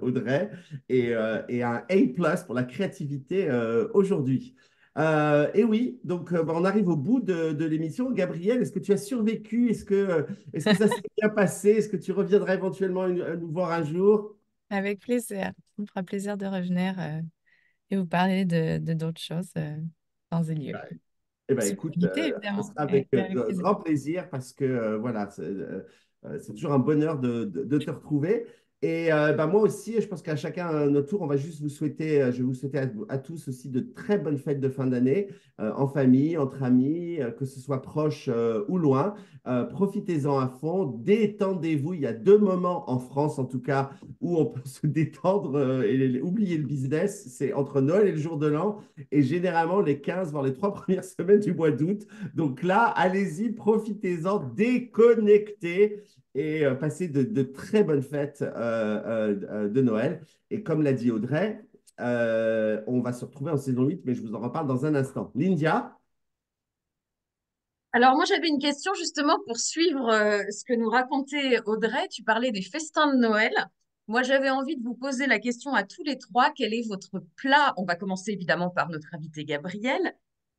Audrey, et un A+ pour la créativité aujourd'hui. Et oui, donc bah, on arrive au bout de l'émission. Gabriel, est-ce que tu as survécu? Est-ce que ça s'est bien passé? Est-ce que tu reviendras éventuellement nous voir un jour? Avec plaisir. Ça me fera plaisir de revenir et vous parler de d'autres choses dans un lieu. Eh ben, Sous écoute, l'unité, ce évidemment. sera avec Avec plaisir. grand plaisir parce que voilà, c'est toujours un bonheur de te retrouver. Et ben, moi aussi, je pense qu'à chacun à notre tour, on va juste vous souhaiter, je vais vous souhaiter à tous aussi de très bonnes fêtes de fin d'année, en famille, entre amis, que ce soit proche ou loin. Profitez-en à fond, détendez-vous. Il y a deux moments en France, en tout cas, où on peut se détendre et oublier le business. C'est entre Noël et le jour de l'an et généralement les 15, voire les 3 premières semaines du mois d'août. Donc là, allez-y, profitez-en, déconnectez et passez de très bonnes fêtes de Noël. Et comme l'a dit Audrey, on va se retrouver en saison 8, mais je vous en reparle dans un instant. Lindia, Alors moi j'avais une question justement pour suivre ce que nous racontait Audrey. Tu parlais des festins de Noël. Moi j'avais envie de vous poser la question à tous les trois. Quel est votre plat? On va commencer évidemment par notre invité Gabriel.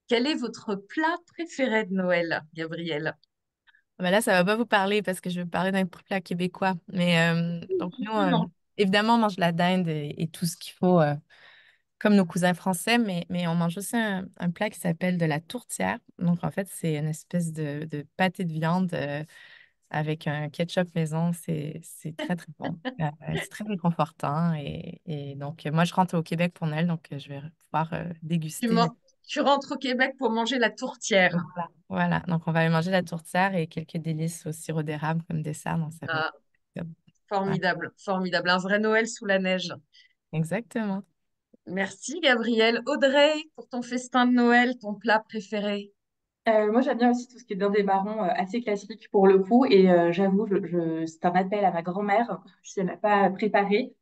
Quel est votre plat préféré de Noël, Gabriel? Ah ben là, ça va pas vous parler parce que je vais vous parler d'un plat québécois. Mais donc nous, Justement. évidemment, on mange la dinde et tout ce qu'il faut, comme nos cousins français, mais on mange aussi un plat qui s'appelle de la tourtière. Donc en fait, c'est une espèce de pâté de viande avec un ketchup maison. C'est très, très bon. C'est très réconfortant. Et donc, moi, je rentre au Québec pour Noël, donc je vais pouvoir Tu, déguster. man- Tu rentres au Québec pour manger la tourtière. Voilà. Voilà. Donc, on va aller manger la tourtière et quelques délices au sirop d'érable comme dessert. Donc, ça va être Ah, top. Ouais, formidable, formidable. Un vrai Noël sous la neige. exactement. Merci, Gabriel. Audrey, pour ton festin de Noël, ton plat préféré? Moi, j'aime bien aussi tout ce qui est dinde des marrons, assez classique pour le coup. Et j'avoue, c'est un appel à ma grand-mère. Je ne l'ai pas préparé.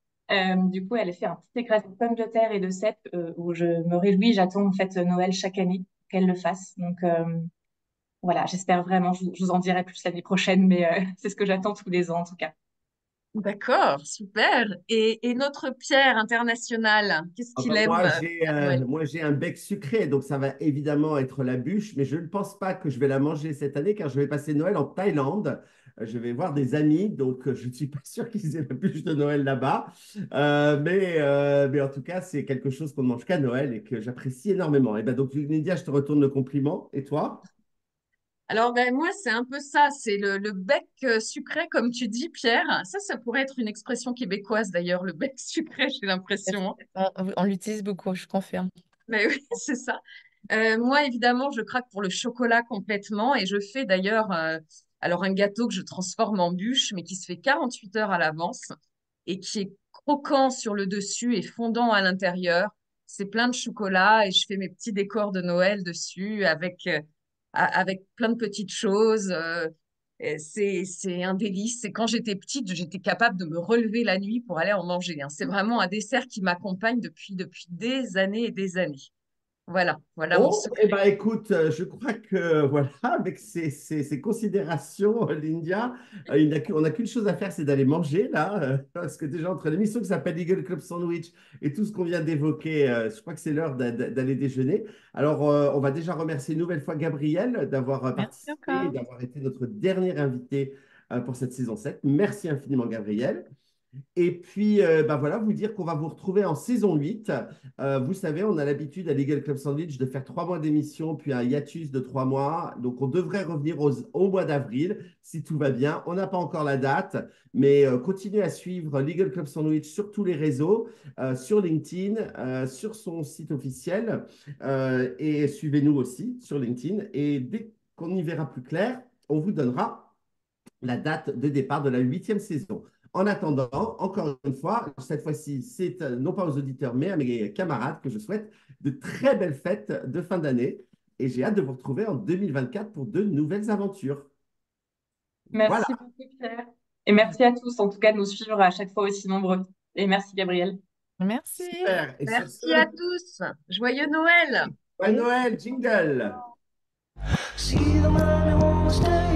Du coup, elle a fait un petit écrasé de pommes de terre et de cèpes où je me réjouis. J'attends en fait Noël chaque année qu'elle le fasse. Donc voilà, j'espère vraiment. Je vous en dirai plus l'année prochaine, mais c'est ce que j'attends tous les ans en tout cas. D'accord, super. Et notre Pierre international, qu'est-ce ah qu'il bah, aime à Noël? moi, j'ai un bec sucré, donc ça va évidemment être la bûche, mais je ne pense pas que je vais la manger cette année car je vais passer Noël en Thaïlande. Je vais voir des amis, donc je ne suis pas sûr qu'ils aient la bûche de Noël là-bas. Mais en tout cas, c'est quelque chose qu'on ne mange qu'à Noël et que j'apprécie énormément. Et ben donc, Lydia, je te retourne le compliment. Et toi? Alors, ben, moi, c'est un peu ça, c'est le bec sucré, comme tu dis, Pierre. Ça pourrait être une expression québécoise d'ailleurs, le bec sucré, j'ai l'impression, hein. On l'utilise beaucoup, je confirme. Mais oui, c'est ça. Moi, évidemment, je craque pour le chocolat complètement et je fais d'ailleurs alors un gâteau que je transforme en bûche, mais qui se fait 48 heures à l'avance et qui est croquant sur le dessus et fondant à l'intérieur. C'est plein de chocolat et je fais mes petits décors de Noël dessus avec plein de petites choses. Et c'est un délice. Et quand j'étais petite, j'étais capable de me relever la nuit pour aller en manger, hein. C'est vraiment un dessert qui m'accompagne depuis des années et des années. Voilà mon Bon, eh secret. ben, écoute, je crois que voilà, avec ces considérations, Lindia, on n'a qu'une chose à faire, c'est d'aller manger là, parce que déjà entre l'émission qui s'appelle Eagle Club Sandwich et tout ce qu'on vient d'évoquer, je crois que c'est l'heure d'aller déjeuner. Alors, on va déjà remercier une nouvelle fois Gabriel d'avoir Merci participé et encore. d'avoir été notre dernier invité pour cette saison 7. Merci infiniment, Gabriel. Et puis, voilà, vous dire qu'on va vous retrouver en saison 8. Vous savez, on a l'habitude à Legal Club Sandwich de faire 3 mois d'émission, puis un hiatus de 3 mois. Donc, on devrait revenir au mois d'avril, si tout va bien. On n'a pas encore la date, mais continuez à suivre Legal Club Sandwich sur tous les réseaux, sur LinkedIn, sur son site officiel, et suivez-nous aussi sur LinkedIn. Et dès qu'on y verra plus clair, on vous donnera la date de départ de la 8e saison. En attendant, encore une fois, cette fois-ci, c'est non pas aux auditeurs, mais à mes camarades que je souhaite de très belles fêtes de fin d'année. Et j'ai hâte de vous retrouver en 2024 pour de nouvelles aventures. Voilà, Merci beaucoup, Pierre. Et merci à tous, en tout cas, de nous suivre à chaque fois aussi nombreux. Et merci, Gabriel. Merci. super. Et sur ce, Merci à tous. Joyeux Noël. Joyeux Noël, jingle. See the money won't stay.